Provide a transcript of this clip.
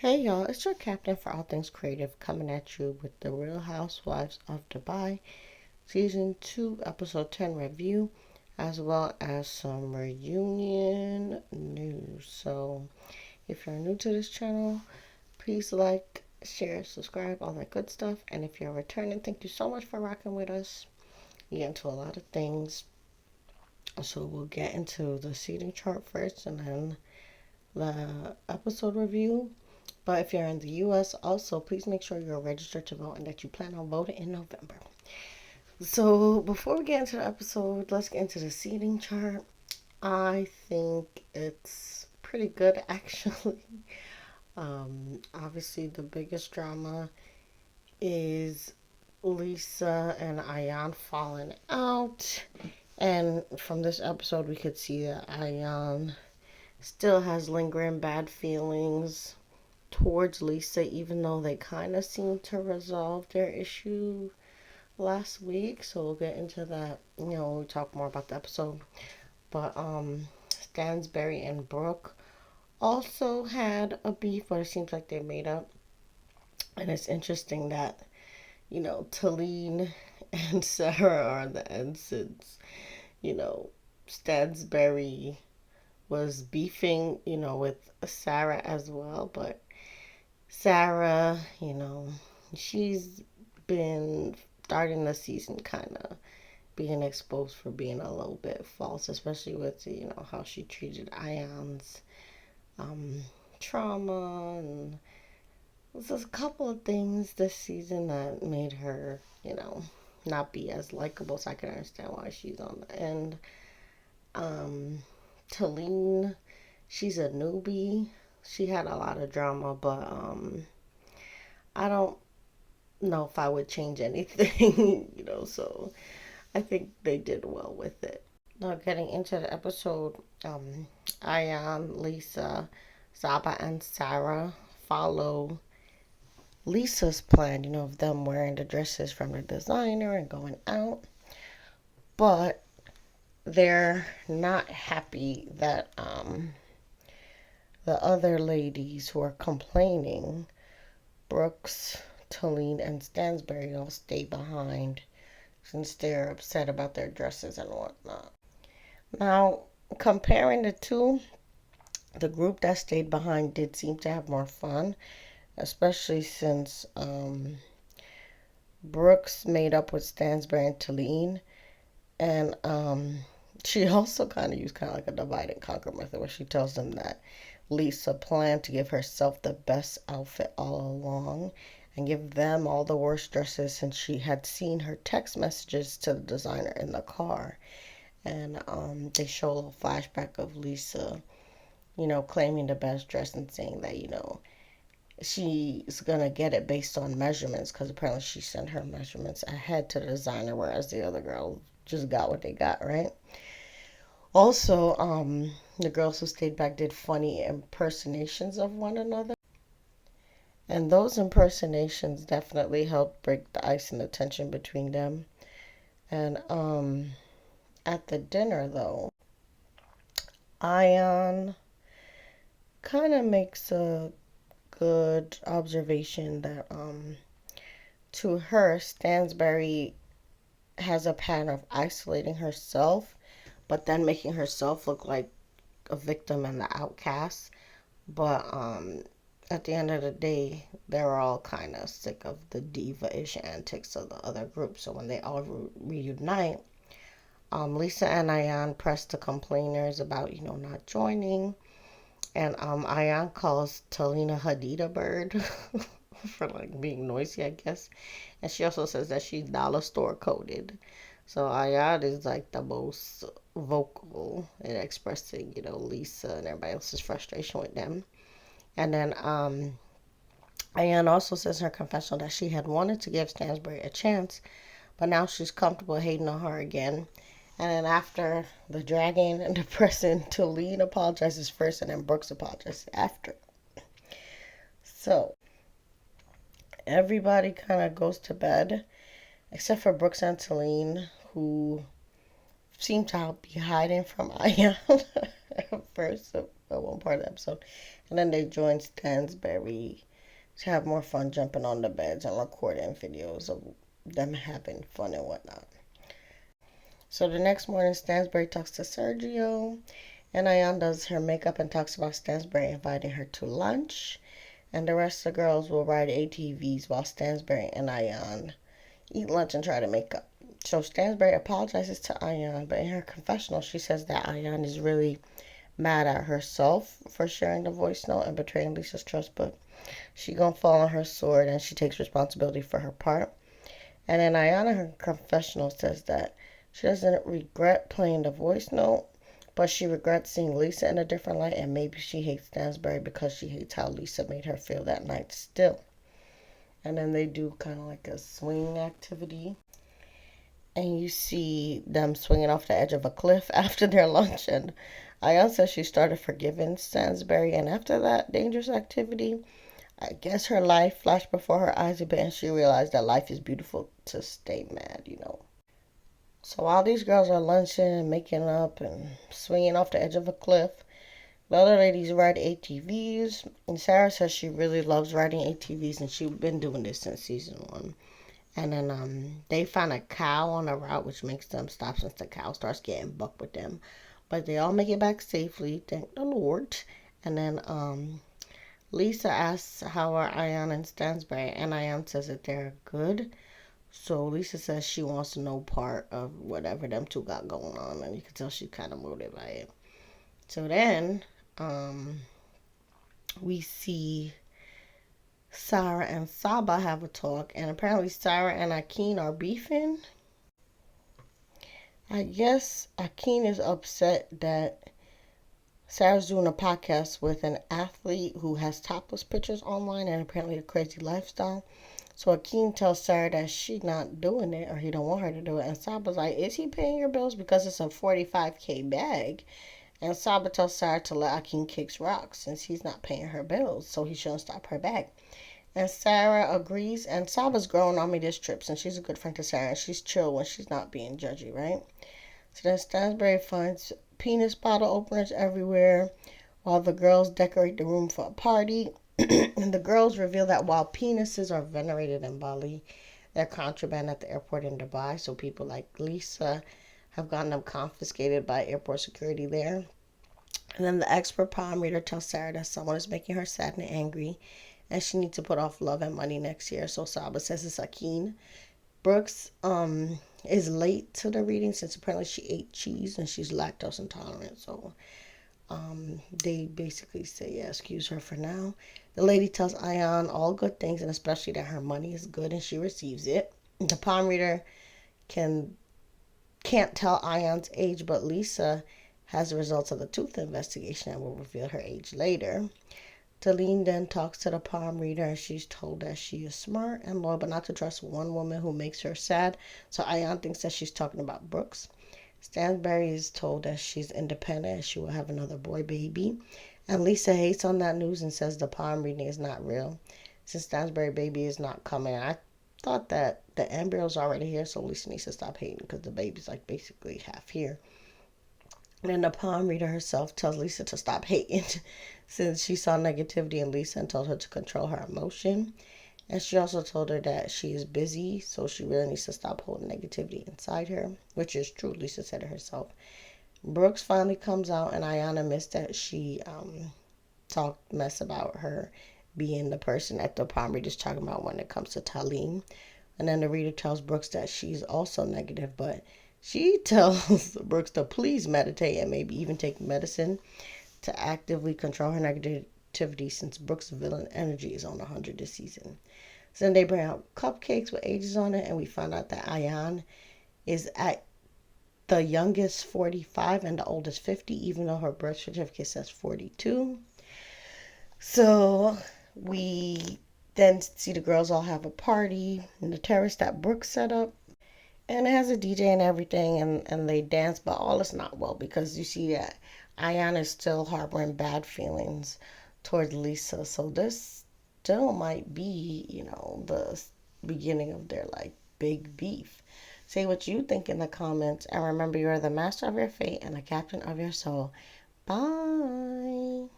Hey y'all, it's your captain for all things creative coming at you with the Real Housewives of Dubai Season 2, Episode 10 review, as well as some reunion news. So, if you're new to this channel, please like, share, subscribe, all that good stuff. And if you're returning, thank you so much for rocking with us. We get into a lot of things. So, we'll get into the seating chart first and then the episode review. But if you're in the US, also, please make sure you're registered to vote and that you plan on voting in November. So, before we get into the episode, let's get into the seating chart. I think it's pretty good, actually. Obviously, the biggest drama is Lisa and Ayan falling out. And from this episode, we could see that Ayan still has lingering bad feelings towards Lisa, even though they kind of seem to resolve their issue last week. So we'll get into that, when we talk more about the episode. But Stansberry and Brooke also had a beef, but it seems like they made up. And it's interesting that, Talene and Sarah are the ensigns. You know, Stansberry was beefing, with Sarah as well, but Sarah, she's been starting the season kind of being exposed for being a little bit false, especially with, how she treated Ayan's um, trauma. And there's a couple of things this season that made her, not be as likable, so I can understand why she's on the end. Um, Talene, she's a newbie. She had a lot of drama, but I don't know if I would change anything, so I think they did well with it. Now, getting into the episode, Ayan, Lisa, Zaba, and Sarah follow Lisa's plan, of them wearing the dresses from the designer and going out. But they're not happy that the other ladies who are complaining, Brooks, Talene, and Stansberry, all stay behind since they're upset about their dresses and whatnot. Now, comparing the two, the group that stayed behind did seem to have more fun, especially since Brooks made up with Stansberry and Talene, and she also kind of used like a divide and conquer method where she tells them that Lisa planned to give herself the best outfit all along and give them all the worst dresses since she had seen her text messages to the designer in the car. And they show a little flashback of Lisa, claiming the best dress and saying that, she's gonna get it based on measurements because apparently she sent her measurements ahead to the designer, whereas the other girl just got what they got, right? Also, the girls who stayed back did funny impersonations of one another. And those impersonations definitely helped break the ice and the tension between them. And at the dinner, though, Ion kind of makes a good observation that to her, Stansberry has a pattern of isolating herself, but then making herself look like a victim and the outcast. But at the end of the day, they're all kind of sick of the diva-ish antics of the other group. So when they all reunite, Lisa and Ayan press the complainers about, not joining. And Ayan calls Talina Hadida bird for like being noisy, I guess. And she also says that she's dollar store coded. So Ayan is like the most vocal in expressing, Lisa and everybody else's frustration with them. And then Ayan also says in her confessional that she had wanted to give Stansberry a chance, but now she's comfortable hating on her again. And then after the dragging and the pressing, Talene apologizes first and then Brooks apologizes after. So everybody kind of goes to bed except for Brooks and Talene, who seem to be hiding from Ayan at first. So one part of the episode. And then they join Stansbury to have more fun jumping on the beds and recording videos of them having fun and whatnot. So the next morning, Stansbury talks to Sergio, and Ayan does her makeup and talks about Stansbury inviting her to lunch. And the rest of the girls will ride ATVs while Stansbury and Ayan eat lunch and try to make up. So Stansbury apologizes to Ayan, but in her confessional, she says that Ayan is really mad at herself for sharing the voice note and betraying Lisa's trust, but she gonna fall on her sword and she takes responsibility for her part. And then Ayan in her confessional says that she doesn't regret playing the voice note, but she regrets seeing Lisa in a different light, and maybe she hates Stansbury because she hates how Lisa made her feel that night still. And then they do kind of like a swing activity. And you see them swinging off the edge of a cliff after their lunch. And Ayan says she started forgiving Stansbury. And after that dangerous activity, I guess her life flashed before her eyes a bit, and she realized that life is beautiful to stay mad. So while these girls are lunching and making up and swinging off the edge of a cliff, the other ladies ride ATVs. And Sarah says she really loves riding ATVs, and she's been doing this since season 1. And then they find a cow on the route, which makes them stop since the cow starts getting buck with them. But they all make it back safely, thank the Lord. And then Lisa asks how are Ayan and Stansbury, and Ayan says that they're good. So Lisa says she wants no part of whatever them two got going on, and you can tell she's kind of moved by it. So then we see Sarah and Saba have a talk, and apparently Sarah and Akin are beefing. I guess Akin is upset that Sarah's doing a podcast with an athlete who has topless pictures online and apparently a crazy lifestyle. So Akeem tells Sarah that she's not doing it, or he don't want her to do it. And Saba's like, is he paying your bills? Because it's a 45K bag. And Saba tells Sarah to let Akeem kick rocks since he's not paying her bills, so he shouldn't stop her bag. And Sarah agrees, and Saba's growing on me this trip since she's a good friend to Sarah, and she's chill when she's not being judgy, right? So then Stansbury finds penis bottle openers everywhere while the girls decorate the room for a party. And the girls reveal that while penises are venerated in Bali, they're contraband at the airport in Dubai. So people like Lisa have gotten them confiscated by airport security there. And then the expert palm reader tells Sarah that someone is making her sad and angry, and she needs to put off love and money next year. So Saba says it's Akin. Brooks is late to the reading since apparently she ate cheese and she's lactose intolerant. So they basically say, yeah, excuse her for now. The lady tells Ayan all good things, and especially that her money is good and she receives it. The palm reader can't tell Ayan's age, but Lisa has the results of the tooth investigation and will reveal her age later. Talene then talks to the palm reader, and she's told that she is smart and loyal, but not to trust one woman who makes her sad. So Ayan thinks that she's talking about Brooks. Stansbury is told that she's independent and she will have another boy baby. And Lisa hates on that news and says the palm reading is not real since Stansbury baby is not coming. I thought that the embryo's already here, so Lisa needs to stop hating because the baby's like basically half here. And then the palm reader herself tells Lisa to stop hating since she saw negativity in Lisa and told her to control her emotion. And she also told her that she is busy, so she really needs to stop holding negativity inside her, which is true. Lisa said it herself. Brooks finally comes out, and Ayan admits that she talked mess about her being the person that the palm reader is talking about when it comes to Talene. And then the reader tells Brooks that she's also negative, but she tells Brooks to please meditate and maybe even take medicine to actively control her negativity since Brooks' villain energy is on 100 this season. So then they bring out cupcakes with ages on it, and we find out that Ayan is at the youngest 45 and the oldest 50, even though her birth certificate says 42. So we then see the girls all have a party in the terrace that Brooks set up. And it has a DJ and everything, and they dance, but all is not well because you see that Ayan is still harboring bad feelings towards Lisa. So this still might be, the beginning of their big beef. Say what you think in the comments, and remember you are the master of your fate and the captain of your soul. Bye.